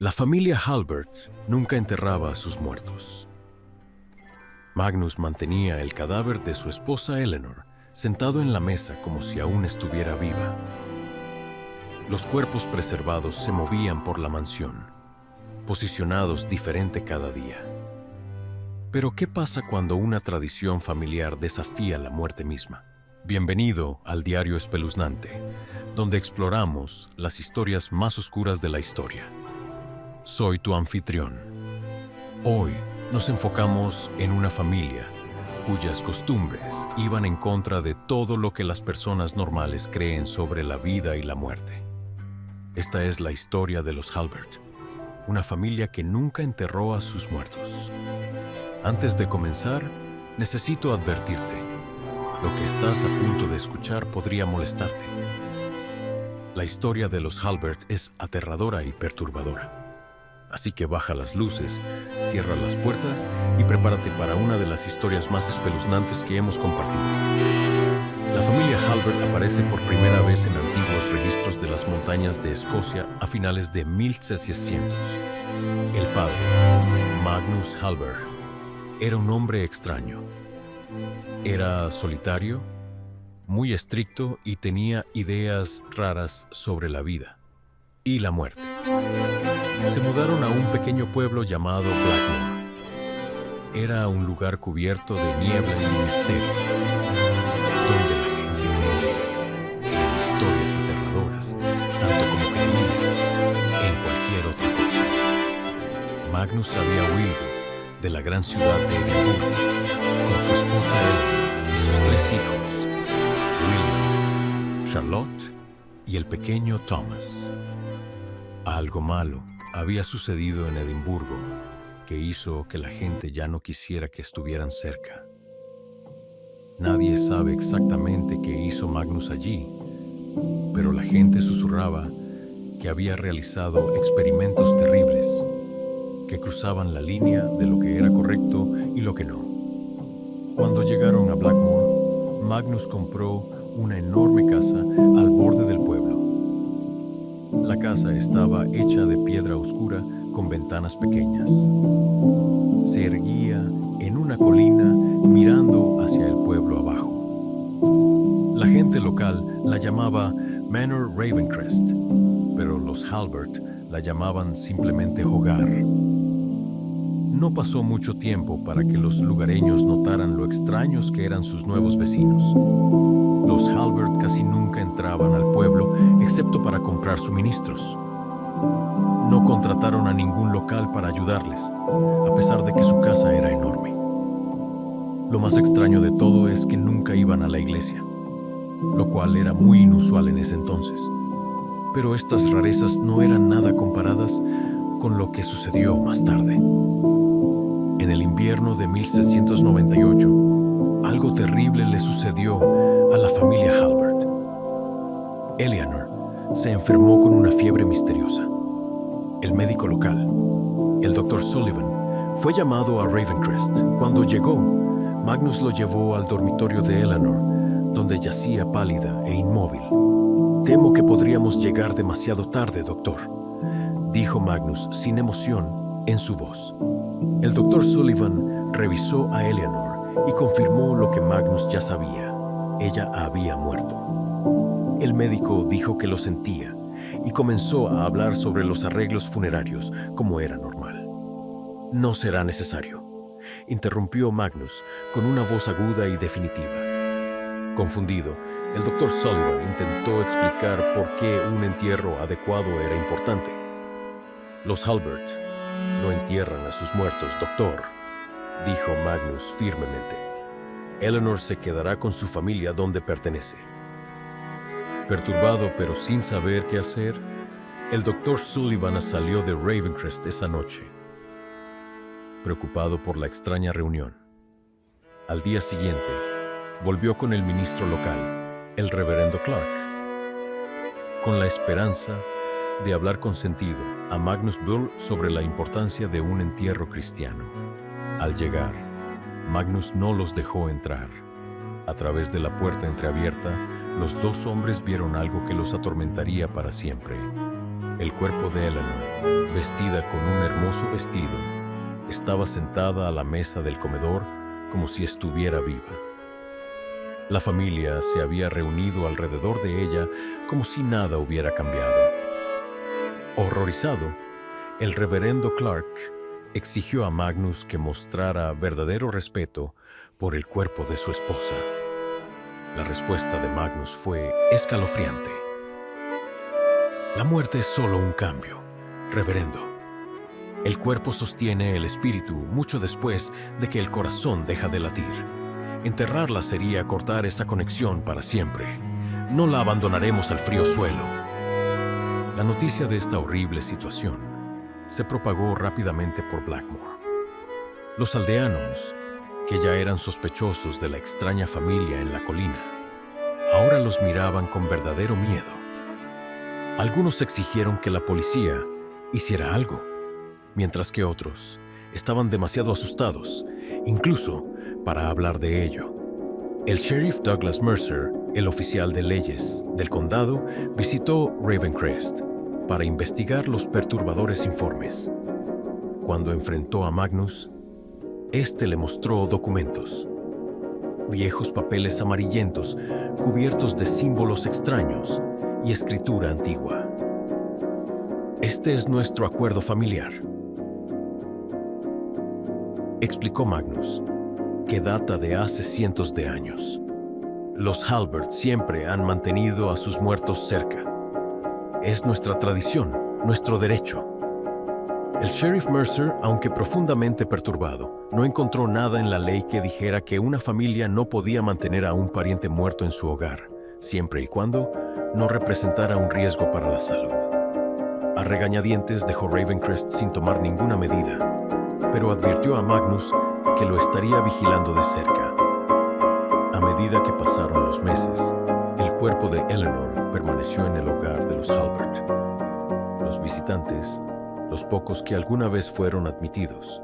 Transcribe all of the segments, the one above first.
La familia Halbert nunca enterraba a sus muertos. Magnus mantenía el cadáver de su esposa Eleanor sentado en la mesa como si aún estuviera viva. Los cuerpos preservados se movían por la mansión, posicionados diferente cada día. Pero ¿qué pasa cuando una tradición familiar desafía la muerte misma? Bienvenido al Diario Espeluznante, donde exploramos las historias más oscuras de la historia. Soy tu anfitrión. Hoy nos enfocamos en una familia cuyas costumbres iban en contra de todo lo que las personas normales creen sobre la vida y la muerte. Esta es la historia de los Halbert, una familia que nunca enterró a sus muertos. Antes de comenzar, necesito advertirte. Lo que estás a punto de escuchar podría molestarte. La historia de los Halbert es aterradora y perturbadora. Así que baja las luces, cierra las puertas y prepárate para una de las historias más espeluznantes que hemos compartido. La familia Halbert aparece por primera vez en antiguos registros de las montañas de Escocia a finales de 1600. El padre, Magnus Halbert, era un hombre extraño. Era solitario, muy estricto y tenía ideas raras sobre la vida y la muerte. Se mudaron a un pequeño pueblo llamado Blackmore. Era un lugar cubierto de niebla y misterio, donde la gente creía en historias aterradoras, tanto como creía en cualquier otra cosa. Magnus había huido de la gran ciudad de Edimburgo con su esposa Eleanor y sus 3 hijos, William, Charlotte y el pequeño Thomas. Algo malo había sucedido en Edimburgo que hizo que la gente ya no quisiera que estuvieran cerca. Nadie sabe exactamente qué hizo Magnus allí, pero la gente susurraba que había realizado experimentos terribles que cruzaban la línea de lo que era correcto y lo que no. Cuando llegaron a Blackmore, Magnus compró una enorme casa al borde del pueblo. La casa estaba hecha de piedra oscura con ventanas pequeñas. Se erguía en una colina mirando hacia el pueblo abajo. La gente local la llamaba Manor Ravencrest, pero los Halbert la llamaban simplemente Hogar. No pasó mucho tiempo para que los lugareños notaran lo extraños que eran sus nuevos vecinos. Los Halbert casi nunca entraban al pueblo excepto para comprar suministros. No contrataron a ningún local para ayudarles, a pesar de que su casa era enorme. Lo más extraño de todo es que nunca iban a la iglesia, lo cual era muy inusual en ese entonces. Pero estas rarezas no eran nada comparadas con lo que sucedió más tarde. En el invierno de 1698, algo terrible le sucedió a la familia Halbert. Eleanor se enfermó con una fiebre misteriosa. El médico local, el Dr. Sullivan, fue llamado a Ravencrest. Cuando llegó, Magnus lo llevó al dormitorio de Eleanor, donde yacía pálida e inmóvil. «Temo que podríamos llegar demasiado tarde, doctor», dijo Magnus sin emoción en su voz. El Dr. Sullivan revisó a Eleanor y confirmó lo que Magnus ya sabía. Ella había muerto. El médico dijo que lo sentía y comenzó a hablar sobre los arreglos funerarios como era normal. «No será necesario», interrumpió Magnus con una voz aguda y definitiva. Confundido, el Dr. Sullivan intentó explicar por qué un entierro adecuado era importante. «Los Halbert no entierran a sus muertos, doctor», dijo Magnus firmemente. «Eleanor se quedará con su familia donde pertenece». Perturbado pero sin saber qué hacer, el Dr. Sullivan salió de Ravencrest esa noche, preocupado por la extraña reunión. Al día siguiente, volvió con el ministro local, el reverendo Clark, con la esperanza de hablar con sentido a Magnus Bull sobre la importancia de un entierro cristiano. Al llegar, Magnus no los dejó entrar. A través de la puerta entreabierta, los 2 hombres vieron algo que los atormentaría para siempre. El cuerpo de Eleanor, vestida con un hermoso vestido, estaba sentada a la mesa del comedor como si estuviera viva. La familia se había reunido alrededor de ella como si nada hubiera cambiado. Horrorizado, el reverendo Clark exigió a Magnus que mostrara verdadero respeto por el cuerpo de su esposa. La respuesta de Magnus fue escalofriante. La muerte es solo un cambio, reverendo. El cuerpo sostiene el espíritu mucho después de que el corazón deja de latir. Enterrarla sería cortar esa conexión para siempre. No la abandonaremos al frío suelo. La noticia de esta horrible situación se propagó rápidamente por Blackmore. Los aldeanos, que ya eran sospechosos de la extraña familia en la colina, ahora los miraban con verdadero miedo. Algunos exigieron que la policía hiciera algo, mientras que otros estaban demasiado asustados, incluso para hablar de ello. El sheriff Douglas Mercer, el oficial de leyes del condado, visitó Ravencrest para investigar los perturbadores informes. Cuando enfrentó a Magnus, este le mostró documentos, viejos papeles amarillentos cubiertos de símbolos extraños y escritura antigua. Este es nuestro acuerdo familiar, explicó Magnus, que data de hace cientos de años. Los Halbert siempre han mantenido a sus muertos cerca. Es nuestra tradición, nuestro derecho. El sheriff Mercer, aunque profundamente perturbado, no encontró nada en la ley que dijera que una familia no podía mantener a un pariente muerto en su hogar, siempre y cuando no representara un riesgo para la salud. A regañadientes dejó Ravencrest sin tomar ninguna medida, pero advirtió a Magnus que lo estaría vigilando de cerca. A medida que pasaron los meses, el cuerpo de Eleanor permaneció en el hogar de los Halbert. Los visitantes, los pocos que alguna vez fueron admitidos,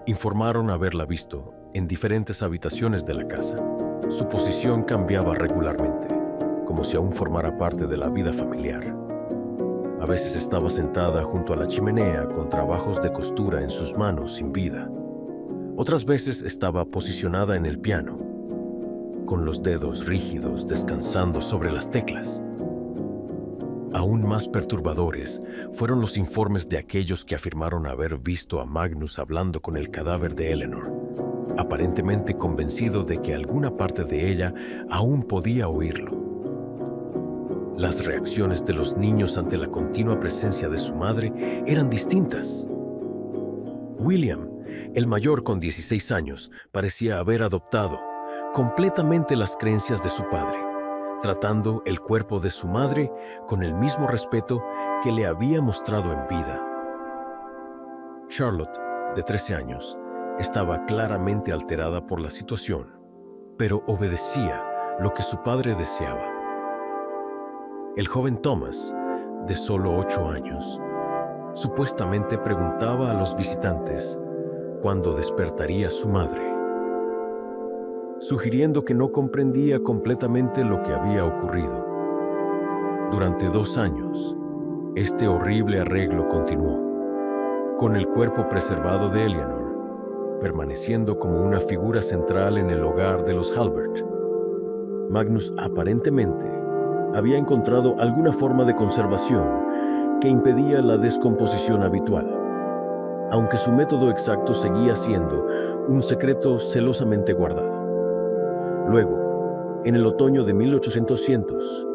informaron haberla visto en diferentes habitaciones de la casa. Su posición cambiaba regularmente, como si aún formara parte de la vida familiar. A veces estaba sentada junto a la chimenea con trabajos de costura en sus manos sin vida. Otras veces estaba posicionada en el piano, con los dedos rígidos descansando sobre las teclas. Aún más perturbadores fueron los informes de aquellos que afirmaron haber visto a Magnus hablando con el cadáver de Eleanor, aparentemente convencido de que alguna parte de ella aún podía oírlo. Las reacciones de los niños ante la continua presencia de su madre eran distintas. William, el mayor con 16 años, parecía haber adoptado completamente las creencias de su padre, tratando el cuerpo de su madre con el mismo respeto que le había mostrado en vida. Charlotte, de 13 años, estaba claramente alterada por la situación, pero obedecía lo que su padre deseaba. El joven Thomas, de solo 8 años, supuestamente preguntaba a los visitantes cuándo despertaría su madre, sugiriendo que no comprendía completamente lo que había ocurrido. Durante 2 años, este horrible arreglo continuó, con el cuerpo preservado de Eleanor, permaneciendo como una figura central en el hogar de los Halbert. Magnus aparentemente había encontrado alguna forma de conservación que impedía la descomposición habitual, aunque su método exacto seguía siendo un secreto celosamente guardado. Luego, en el otoño de 1800,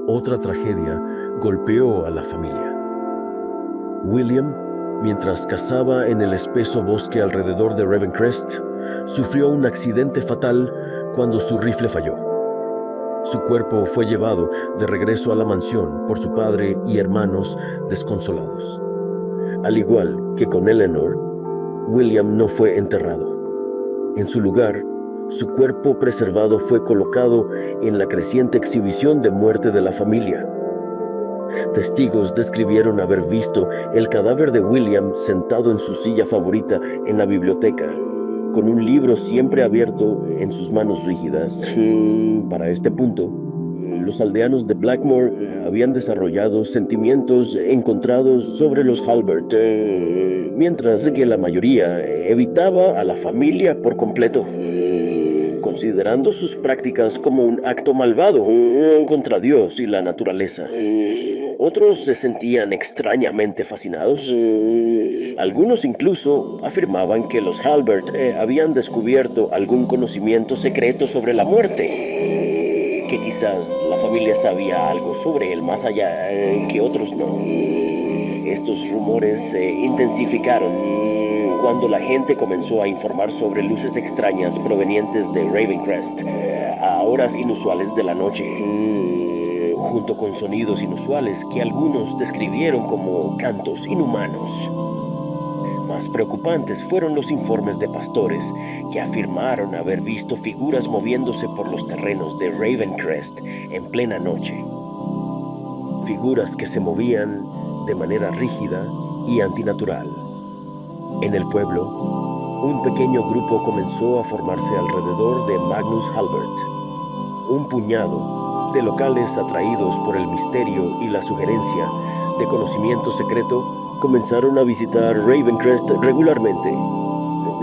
otra tragedia golpeó a la familia. William, mientras cazaba en el espeso bosque alrededor de Ravencrest, sufrió un accidente fatal cuando su rifle falló. Su cuerpo fue llevado de regreso a la mansión por su padre y hermanos desconsolados. Al igual que con Eleanor, William no fue enterrado. En su lugar, su cuerpo preservado fue colocado en la creciente exhibición de muerte de la familia. Testigos describieron haber visto el cadáver de William sentado en su silla favorita en la biblioteca, con un libro siempre abierto en sus manos rígidas. Para este punto, los aldeanos de Blackmore habían desarrollado sentimientos encontrados sobre los Halbert, mientras que la mayoría evitaba a la familia por completo, considerando sus prácticas como un acto malvado contra Dios y la naturaleza. Otros se sentían extrañamente fascinados. Algunos incluso afirmaban que los Halbert habían descubierto algún conocimiento secreto sobre la muerte, que quizás la familia sabía algo sobre el más allá que otros no. Estos rumores se intensificaron cuando la gente comenzó a informar sobre luces extrañas provenientes de Ravencrest a horas inusuales de la noche, junto con sonidos inusuales que algunos describieron como cantos inhumanos. Más preocupantes fueron los informes de pastores que afirmaron haber visto figuras moviéndose por los terrenos de Ravencrest en plena noche. Figuras que se movían de manera rígida y antinatural. En el pueblo, un pequeño grupo comenzó a formarse alrededor de Magnus Halbert. Un puñado de locales atraídos por el misterio y la sugerencia de conocimiento secreto comenzaron a visitar Ravencrest regularmente.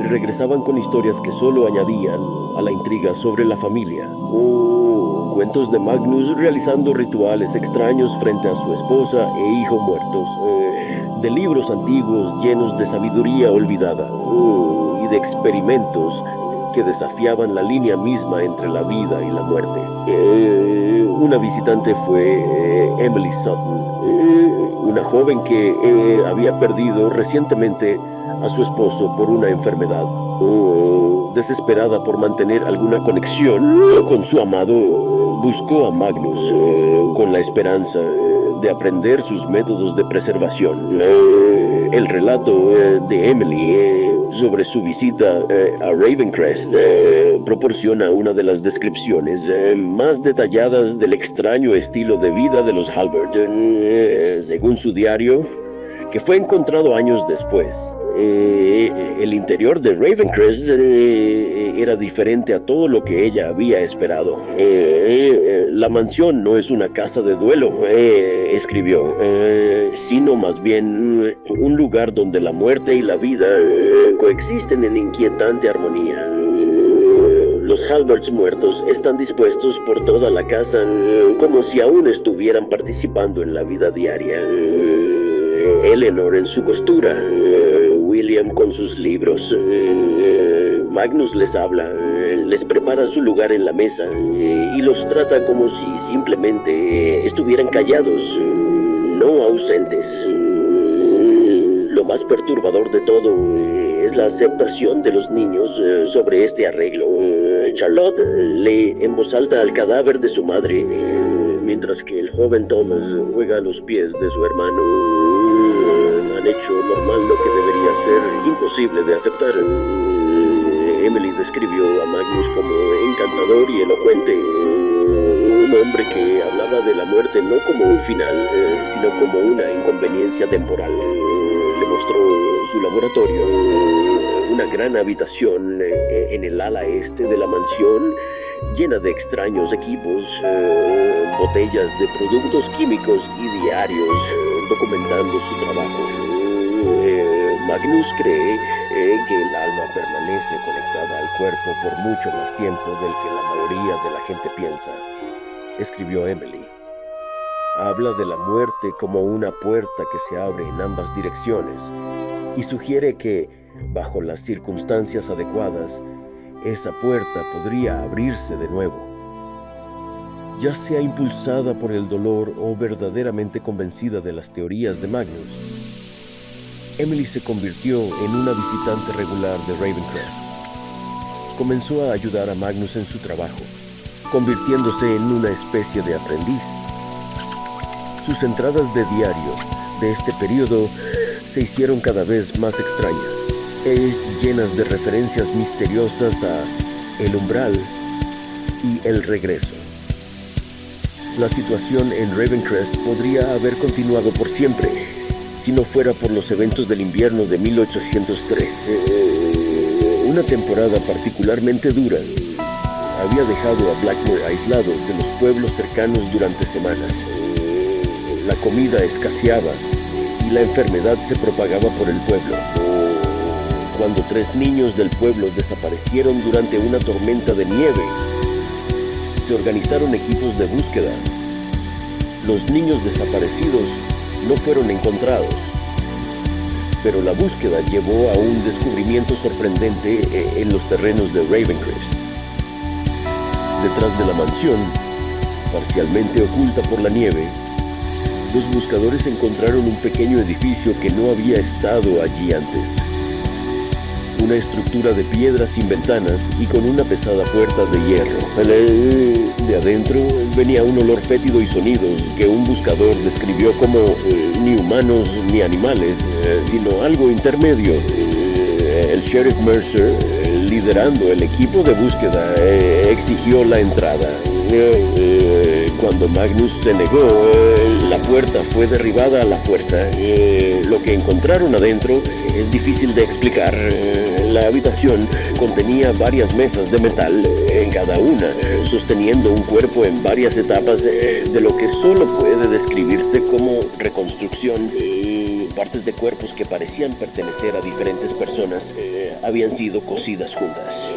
Regresaban con historias que solo añadían a la intriga sobre la familia. Cuentos de Magnus realizando rituales extraños frente a su esposa e hijo muertos. De libros antiguos llenos de sabiduría olvidada. Y de experimentos que desafiaban la línea misma entre la vida y la muerte. Una visitante fue Emily Sutton, una joven que había perdido recientemente a su esposo por una enfermedad. Desesperada por mantener alguna conexión con su amado, buscó a Magnus con la esperanza de aprender sus métodos de preservación. El relato de Emily sobre su visita a Ravencrest proporciona una de las descripciones más detalladas del extraño estilo de vida de los Halbert. Según su diario, que fue encontrado años después, el interior de Ravencrest era diferente a todo lo que ella había esperado. La mansión no es una casa de duelo, escribió, sino más bien un lugar donde la muerte y la vida coexisten en inquietante armonía. Los Halberts muertos están dispuestos por toda la casa como si aún estuvieran participando en la vida diaria. Eleanor en su costura, William con sus libros. Magnus les habla, les prepara su lugar en la mesa y los trata como si simplemente estuvieran callados, no ausentes. Lo más perturbador de todo es la aceptación de los niños sobre este arreglo. Charlotte lee en voz alta al cadáver de su madre, mientras que el joven Thomas juega a los pies de su hermano. Han hecho normal lo que debería ser imposible de aceptar. Emily describió a Magnus como encantador y elocuente, un hombre que hablaba de la muerte no como un final, sino como una inconveniencia temporal. Le mostró su laboratorio, una gran habitación en el ala este de la mansión, llena de extraños equipos, botellas de productos químicos y diarios documentando su trabajo. Magnus cree que el alma permanece conectada al cuerpo por mucho más tiempo del que la mayoría de la gente piensa, escribió Emily. Habla de la muerte como una puerta que se abre en ambas direcciones y sugiere que, bajo las circunstancias adecuadas, esa puerta podría abrirse de nuevo, ya sea impulsada por el dolor o verdaderamente convencida de las teorías de Magnus. Emily se convirtió en una visitante regular de Ravencrest. Comenzó a ayudar a Magnus en su trabajo, convirtiéndose en una especie de aprendiz. Sus entradas de diario de este periodo se hicieron cada vez más extrañas, llenas de referencias misteriosas a el umbral y el regreso. La situación en Ravencrest podría haber continuado por siempre, si no fuera por los eventos del invierno de 1803. Una temporada particularmente dura, había dejado a Blackmore aislado de los pueblos cercanos durante semanas. La comida escaseaba y la enfermedad se propagaba por el pueblo. Cuando 3 niños del pueblo desaparecieron durante una tormenta de nieve, se organizaron equipos de búsqueda. Los niños desaparecidos no fueron encontrados, pero la búsqueda llevó a un descubrimiento sorprendente en los terrenos de Ravencrest. Detrás de la mansión, parcialmente oculta por la nieve, los buscadores encontraron un pequeño edificio que no había estado allí antes. Una estructura de piedra sin ventanas y con una pesada puerta de hierro. De adentro venía un olor fétido y sonidos que un buscador describió como ni humanos ni animales, sino algo intermedio. El sheriff Mercer, liderando el equipo de búsqueda, exigió la entrada. Cuando Magnus se negó, la puerta fue derribada a la fuerza. Lo que encontraron adentro es difícil de explicar. La habitación contenía varias mesas de metal, en cada una sosteniendo un cuerpo en varias etapas de lo que solo puede describirse como reconstrucción. Partes de cuerpos que parecían pertenecer a diferentes personas habían sido cosidas juntas.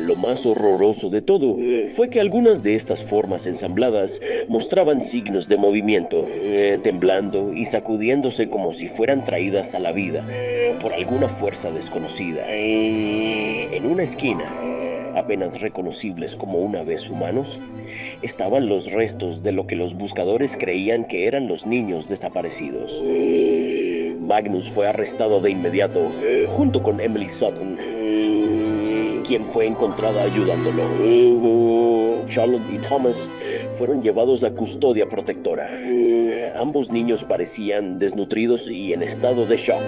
Lo más horroroso de todo fue que algunas de estas formas ensambladas mostraban signos de movimiento, temblando y sacudiéndose como si fueran traídas a la vida por alguna fuerza desconocida. En una esquina, apenas reconocibles como una vez humanos, estaban los restos de lo que los buscadores creían que eran los niños desaparecidos. Magnus fue arrestado de inmediato, junto con Emily Sutton, quien fue encontrada ayudándolo. Charlotte y Thomas fueron llevados a custodia protectora. Ambos niños parecían desnutridos y en estado de shock.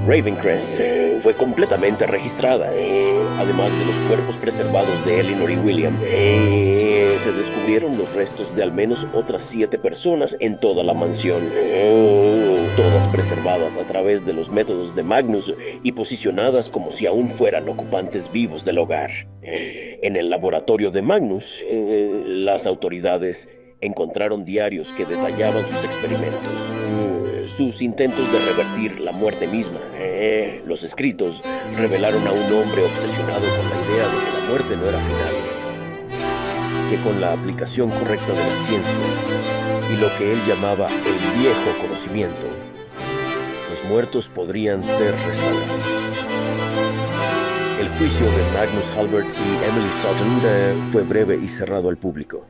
Ravencrest fue completamente registrada, además de los cuerpos preservados de Eleanor y William. Se descubrieron los restos de al menos otras 7 personas en toda la mansión, todas preservadas a través de los métodos de Magnus y posicionadas como si aún fueran ocupantes vivos del hogar. En el laboratorio de Magnus, las autoridades encontraron diarios que detallaban sus experimentos, sus intentos de revertir la muerte misma. Los escritos revelaron a un hombre obsesionado con la idea de que la muerte no era final, que con la aplicación correcta de la ciencia y lo que él llamaba el viejo conocimiento, los muertos podrían ser restaurados. El juicio de Magnus Halbert y Emily Sutton fue breve y cerrado al público.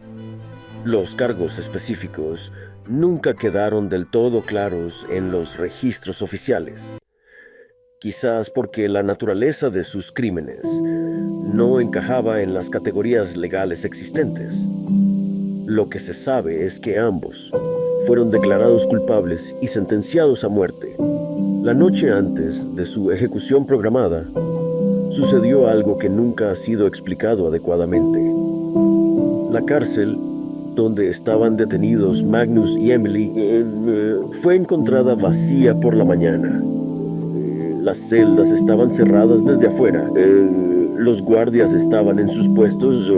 Los cargos específicos nunca quedaron del todo claros en los registros oficiales. Quizás porque la naturaleza de sus crímenes no encajaba en las categorías legales existentes. Lo que se sabe es que ambos fueron declarados culpables y sentenciados a muerte. La noche antes de su ejecución programada, sucedió algo que nunca ha sido explicado adecuadamente. La cárcel donde estaban detenidos Magnus y Emily fue encontrada vacía por la mañana. Las celdas estaban cerradas desde afuera. Los guardias estaban en sus puestos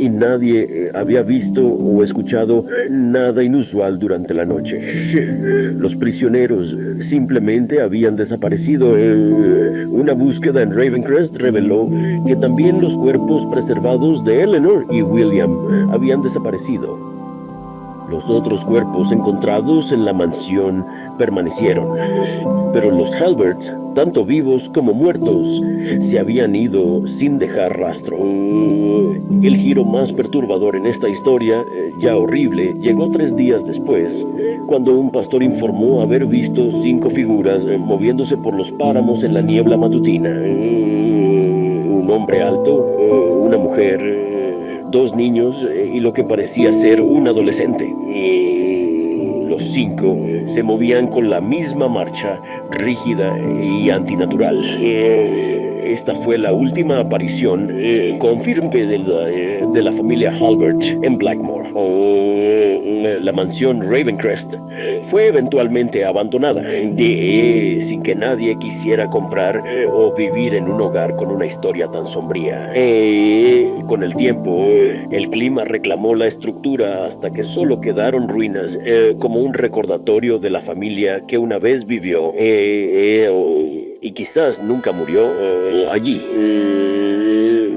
y nadie había visto o escuchado nada inusual durante la noche. Los prisioneros simplemente habían desaparecido. Una búsqueda en Ravencrest reveló que también los cuerpos preservados de Eleanor y William habían desaparecido. Los otros cuerpos encontrados en la mansión permanecieron, pero los Halbert, tanto vivos como muertos, se habían ido sin dejar rastro. El giro más perturbador en esta historia, ya horrible, llegó 3 días después, cuando un pastor informó haber visto 5 figuras moviéndose por los páramos en la niebla matutina. Un hombre alto, una mujer, 2 niños y lo que parecía ser un adolescente. Los 5 se movían con la misma marcha, rígida y antinatural. Esta fue la última aparición confirme de la familia Halbert en Blackmore. la mansión Ravencrest fue eventualmente abandonada, sin que nadie quisiera comprar o vivir en un hogar con una historia tan sombría. Con el tiempo, el clima reclamó la estructura hasta que solo quedaron ruinas, como un recordatorio de la familia que una vez vivió y quizás nunca murió allí.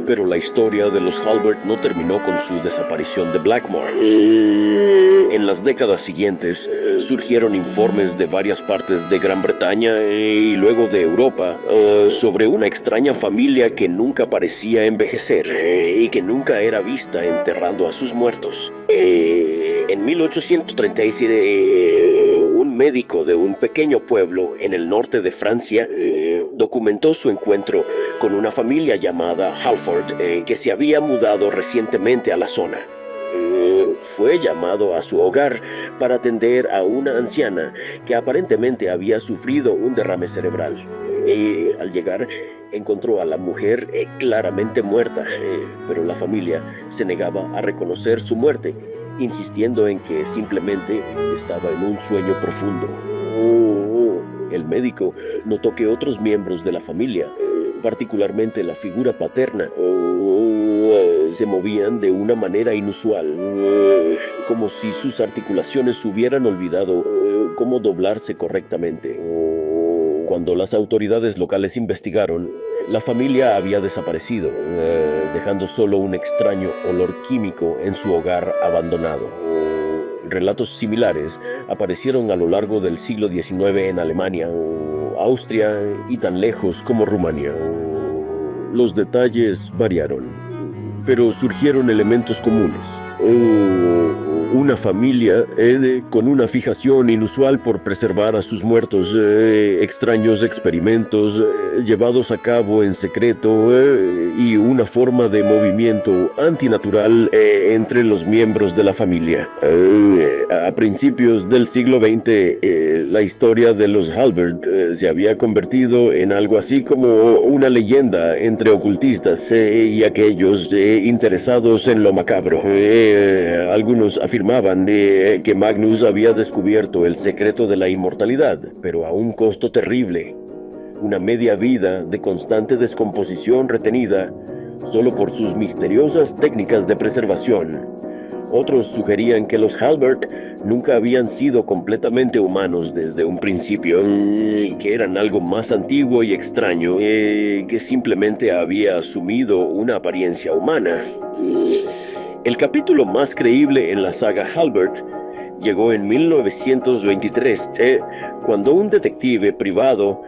Pero la historia de los Halbert no terminó con su desaparición de Blackmore. En las décadas siguientes surgieron informes de varias partes de Gran Bretaña y luego de Europa sobre una extraña familia que nunca parecía envejecer y que nunca era vista enterrando a sus muertos. En 1837, un médico de un pequeño pueblo en el norte de Francia documentó su encuentro con una familia llamada Halford, que se había mudado recientemente a la zona. Fue llamado a su hogar para atender a una anciana que aparentemente había sufrido un derrame cerebral. Y al llegar encontró a la mujer claramente muerta, pero la familia se negaba a reconocer su muerte, insistiendo en que simplemente estaba en un sueño profundo. El médico notó que otros miembros de la familia, particularmente la figura paterna, se movían de una manera inusual, como si sus articulaciones hubieran olvidado cómo doblarse correctamente. Cuando las autoridades locales investigaron, la familia había desaparecido, dejando solo un extraño olor químico en su hogar abandonado. Relatos similares aparecieron a lo largo del siglo XIX en Alemania, Austria y tan lejos como Rumania. Los detalles variaron, pero surgieron elementos comunes. Una familia con una fijación inusual por preservar a sus muertos, extraños experimentos llevados a cabo en secreto y una forma de movimiento antinatural entre los miembros de la familia. A principios del siglo XX, la historia de los Halbert se había convertido en algo así como una leyenda entre ocultistas y aquellos interesados en lo macabro. Algunos afirmaban que Magnus había descubierto el secreto de la inmortalidad, pero a un costo terrible. Una media vida de constante descomposición retenida solo por sus misteriosas técnicas de preservación. Otros sugerían que los Halbert nunca habían sido completamente humanos desde un principio, que eran algo más antiguo y extraño, que simplemente había asumido una apariencia humana. El capítulo más creíble en la saga Halbert llegó en 1923, cuando un detective privado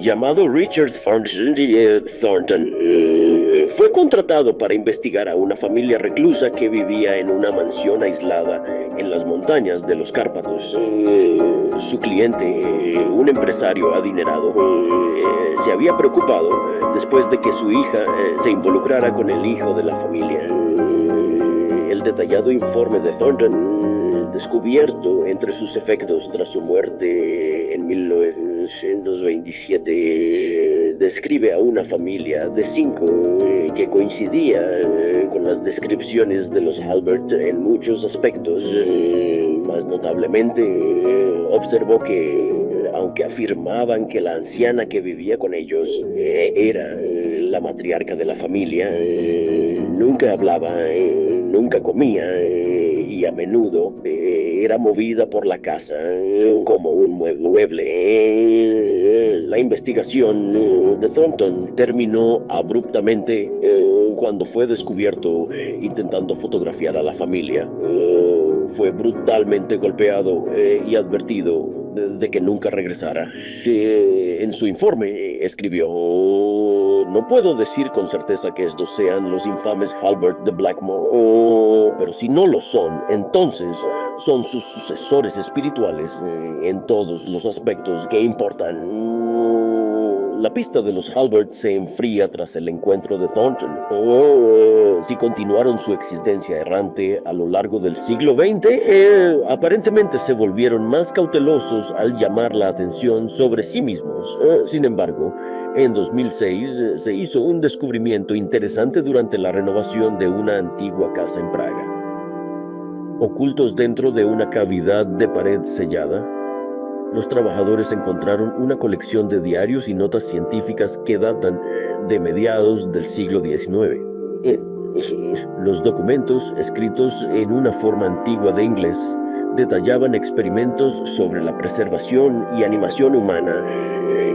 llamado Richard Thornton fue contratado para investigar a una familia reclusa que vivía en una mansión aislada en las montañas de los Cárpatos. Su cliente, un empresario adinerado, se había preocupado después de que su hija se involucrara con el hijo de la familia. El detallado informe de Thornton, descubierto entre sus efectos tras su muerte en 1927, describe a una familia de 5 que coincidía con las descripciones de los Halbert en muchos aspectos. Más notablemente, observó que, aunque afirmaban que la anciana que vivía con ellos era la matriarca de la familia, nunca hablaba, nunca comía y a menudo era movida por la casa como un mueble. La investigación de Thornton terminó abruptamente cuando fue descubierto intentando fotografiar a la familia. Fue brutalmente golpeado y advertido de que nunca regresara. En su informe escribió: no puedo decir con certeza que estos sean los infames Halbert de Blackmore, pero si no lo son, entonces son sus sucesores espirituales en todos los aspectos que importan. La pista de los Halbert se enfría tras el encuentro de Thornton. Si continuaron su existencia errante a lo largo del siglo XX, aparentemente se volvieron más cautelosos al llamar la atención sobre sí mismos. Sin embargo, en 2006 se hizo un descubrimiento interesante durante la renovación de una antigua casa en Praga. Ocultos dentro de una cavidad de pared sellada, los trabajadores encontraron una colección de diarios y notas científicas que datan de mediados del siglo XIX. Los documentos, escritos en una forma antigua de inglés, detallaban experimentos sobre la preservación y animación humana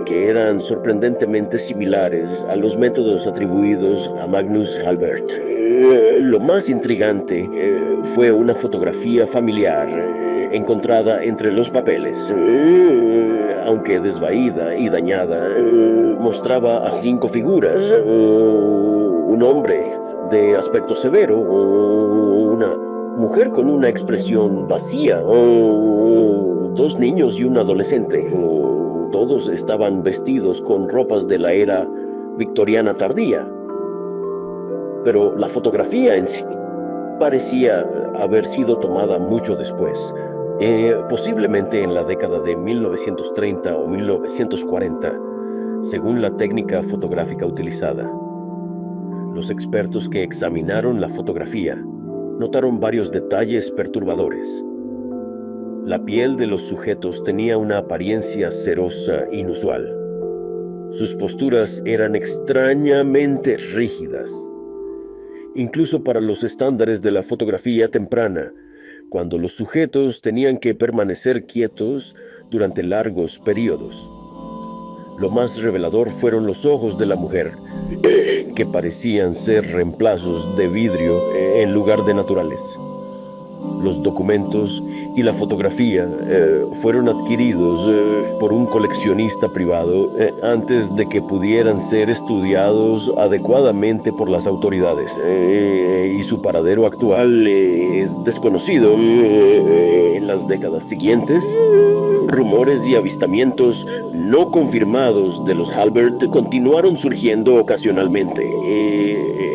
que eran sorprendentemente similares a los métodos atribuidos a Magnus Halbert. Lo más intrigante fue una fotografía familiar encontrada entre los papeles. Aunque desvaída y dañada, mostraba a 5 figuras: un hombre de aspecto severo, una mujer con una expresión vacía, 2 niños y un adolescente. Todos estaban vestidos con ropas de la era victoriana tardía. Pero la fotografía en sí parecía haber sido tomada mucho después, posiblemente en la década de 1930 o 1940, según la técnica fotográfica utilizada. Los expertos que examinaron la fotografía notaron varios detalles perturbadores. La piel de los sujetos tenía una apariencia cerosa inusual. Sus posturas eran extrañamente rígidas, incluso para los estándares de la fotografía temprana, cuando los sujetos tenían que permanecer quietos durante largos periodos. Lo más revelador fueron los ojos de la mujer, que parecían ser reemplazos de vidrio en lugar de naturales. Los documentos y la fotografía fueron adquiridos por un coleccionista privado antes de que pudieran ser estudiados adecuadamente por las autoridades, y su paradero actual es desconocido. En las décadas siguientes, rumores y avistamientos no confirmados de los Halbert continuaron surgiendo ocasionalmente.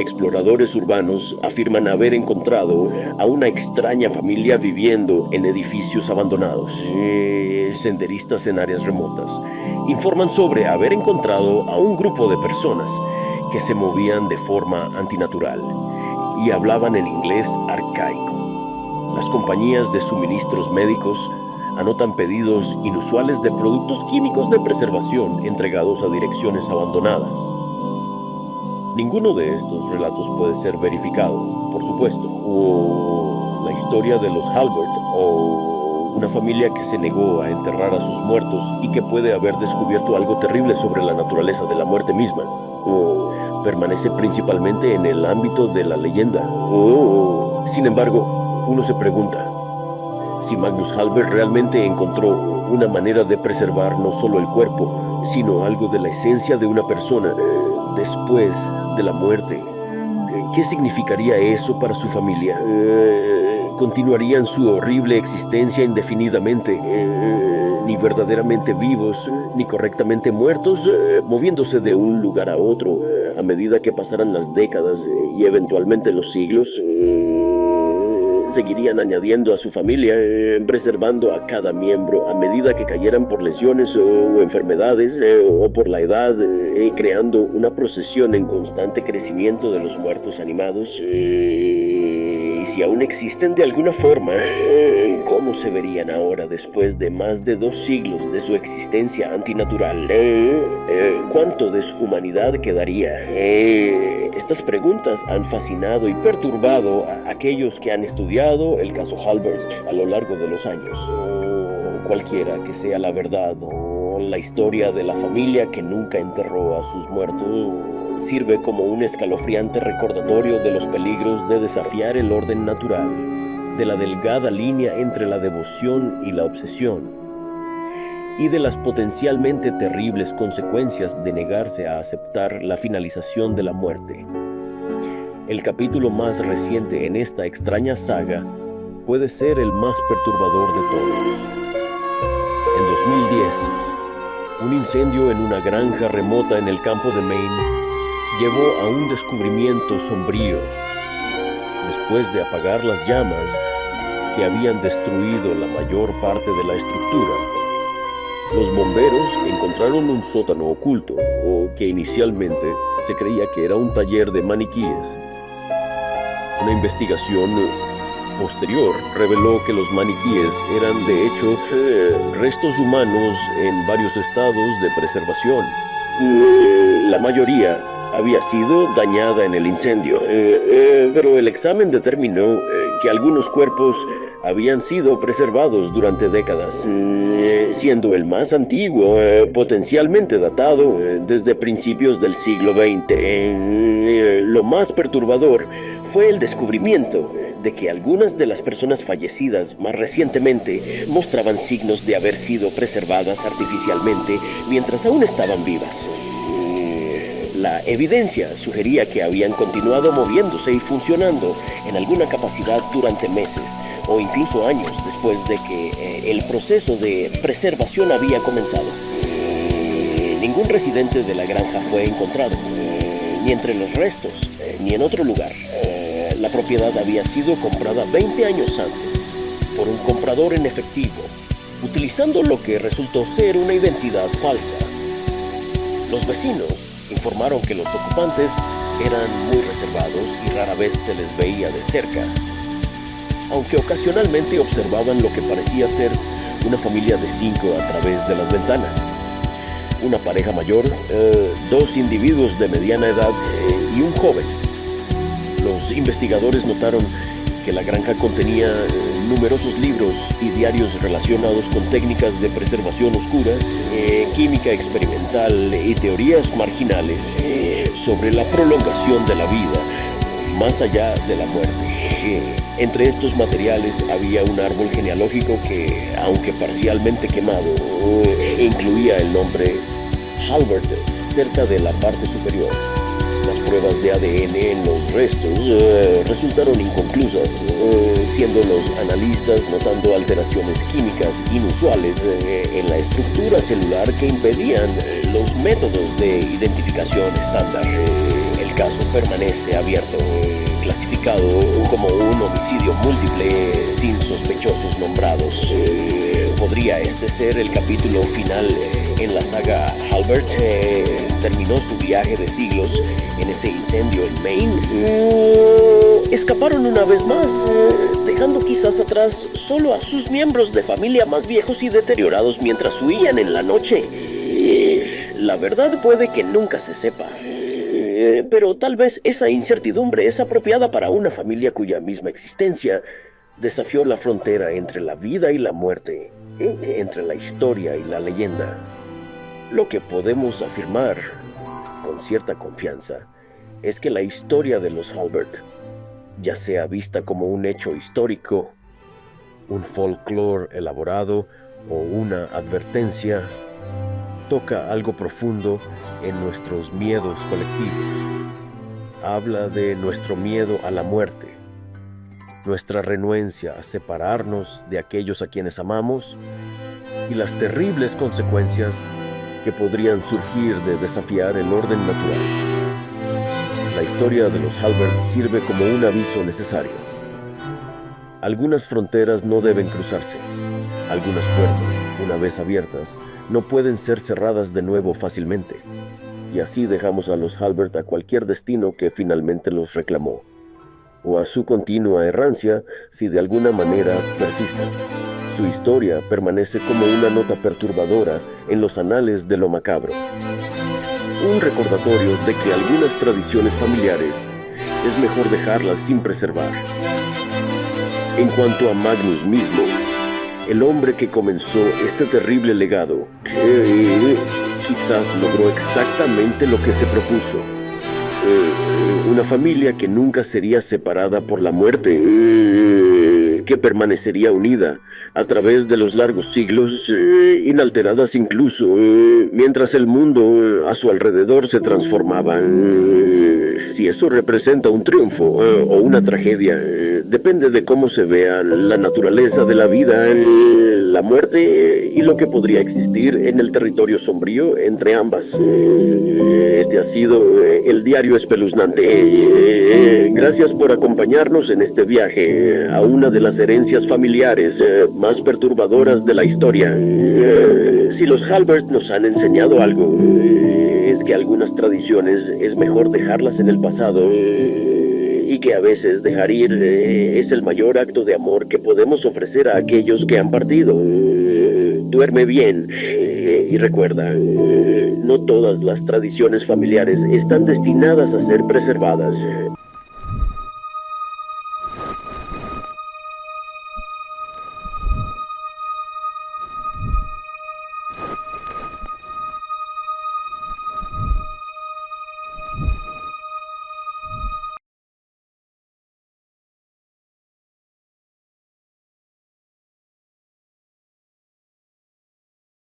Exploradores urbanos afirman haber encontrado a una extraña familia viviendo en edificios abandonados. Senderistas en áreas remotas informan sobre haber encontrado a un grupo de personas que se movían de forma antinatural y hablaban en inglés arcaico. Las compañías de suministros médicos anotan pedidos inusuales de productos químicos de preservación entregados a direcciones abandonadas. Ninguno de estos relatos puede ser verificado, por supuesto, o la historia de los Halbert, o una familia que se negó a enterrar a sus muertos y que puede haber descubierto algo terrible sobre la naturaleza de la muerte misma, o permanece principalmente en el ámbito de la leyenda. Sin embargo, uno se pregunta si Magnus Halbert realmente encontró una manera de preservar no solo el cuerpo, sino algo de la esencia de una persona después de la muerte. ¿Qué significaría eso para su familia? ¿Continuarían su horrible existencia indefinidamente, ni verdaderamente vivos, ni correctamente muertos, moviéndose de un lugar a otro a medida que pasaran las décadas y eventualmente los siglos? Seguirían añadiendo a su familia, preservando a cada miembro a medida que cayeran por lesiones o enfermedades o por la edad, creando una procesión en constante crecimiento de los muertos animados. Y si aún existen de alguna forma, ¿cómo se verían ahora después de más de 2 siglos de su existencia antinatural? ¿Cuánto de su humanidad quedaría? Estas preguntas han fascinado y perturbado a aquellos que han estudiado el caso Halbert a lo largo de los años. Cualquiera que sea la verdad o la historia de la familia que nunca enterró a sus muertos, sirve como un escalofriante recordatorio de los peligros de desafiar el orden natural, de la delgada línea entre la devoción y la obsesión, y de las potencialmente terribles consecuencias de negarse a aceptar la finalización de la muerte. El capítulo más reciente en esta extraña saga puede ser el más perturbador de todos. En 2010, un incendio en una granja remota en el campo de Maine llevó a un descubrimiento sombrío. Después de apagar las llamas que habían destruido la mayor parte de la estructura, los bomberos encontraron un sótano oculto, o que inicialmente se creía que era un taller de maniquíes. Una investigación posterior reveló que los maniquíes eran de hecho restos humanos en varios estados de preservación. La mayoría había sido dañada en el incendio, pero el examen determinó que algunos cuerpos habían sido preservados durante décadas, siendo el más antiguo potencialmente datado desde principios del siglo XX. Lo más perturbador fue el descubrimiento de que algunas de las personas fallecidas más recientemente mostraban signos de haber sido preservadas artificialmente mientras aún estaban vivas. La evidencia sugería que habían continuado moviéndose y funcionando en alguna capacidad durante meses o incluso años después de que el proceso de preservación había comenzado. Ningún residente de la granja fue encontrado, ni entre los restos, ni en otro lugar. La propiedad había sido comprada 20 años antes por un comprador en efectivo, utilizando lo que resultó ser una identidad falsa. Los vecinos informaron que los ocupantes eran muy reservados y rara vez se les veía de cerca, aunque ocasionalmente observaban lo que parecía ser una familia de 5 a través de las ventanas. Una pareja mayor, 2 individuos de mediana edad y un joven. Los investigadores notaron que la granja contenía numerosos libros y diarios relacionados con técnicas de preservación oscuras, química experimental y teorías marginales sobre la prolongación de la vida más allá de la muerte. Entre estos materiales había un árbol genealógico que, aunque parcialmente quemado, incluía el nombre Halbert cerca de la parte superior. Las pruebas de ADN en los restos resultaron inconclusas, siendo los analistas notando alteraciones químicas inusuales en la estructura celular que impedían los métodos de identificación estándar. El caso permanece abierto, clasificado como un homicidio múltiple sin sospechosos nombrados. ¿Podría este ser el capítulo final en la saga Halbert? ¿Terminó su viaje de siglos en ese incendio en Maine? ¿Escaparon una vez más, dejando quizás atrás solo a sus miembros de familia más viejos y deteriorados mientras huían en la noche? La verdad puede que nunca se sepa. Pero tal vez esa incertidumbre es apropiada para una familia cuya misma existencia desafió la frontera entre la vida y la muerte, entre la historia y la leyenda. Lo que podemos afirmar con cierta confianza es que la historia de los Halbert, ya sea vista como un hecho histórico, un folclore elaborado o una advertencia, toca algo profundo en nuestros miedos colectivos. Habla de nuestro miedo a la muerte, nuestra renuencia a separarnos de aquellos a quienes amamos y las terribles consecuencias que podrían surgir de desafiar el orden natural. La historia de los Halbert sirve como un aviso necesario. Algunas fronteras no deben cruzarse. Algunas puertas, una vez abiertas, no pueden ser cerradas de nuevo fácilmente. Y así dejamos a los Halbert a cualquier destino que finalmente los reclamó, o a su continua errancia si de alguna manera persisten. Su historia permanece como una nota perturbadora en los anales de lo macabro. Un recordatorio de que algunas tradiciones familiares es mejor dejarlas sin preservar. En cuanto a Magnus mismo, el hombre que comenzó este terrible legado, quizás logró exactamente lo que se propuso. Una familia que nunca sería separada por la muerte, que permanecería unida a través de los largos siglos, inalteradas incluso, mientras el mundo a su alrededor se transformaba. Si eso representa un triunfo o una tragedia, depende de cómo se vea la naturaleza de la vida, la muerte y lo que podría existir en el territorio sombrío entre ambas. Este ha sido el diario espeluznante. Gracias por acompañarnos en este viaje a una de las herencias familiares más perturbadoras de la historia. Si los Halbert nos han enseñado algo, es que algunas tradiciones es mejor dejarlas en el pasado y que a veces dejar ir es el mayor acto de amor que podemos ofrecer a aquellos que han partido. Duerme bien y recuerda, no todas las tradiciones familiares están destinadas a ser preservadas.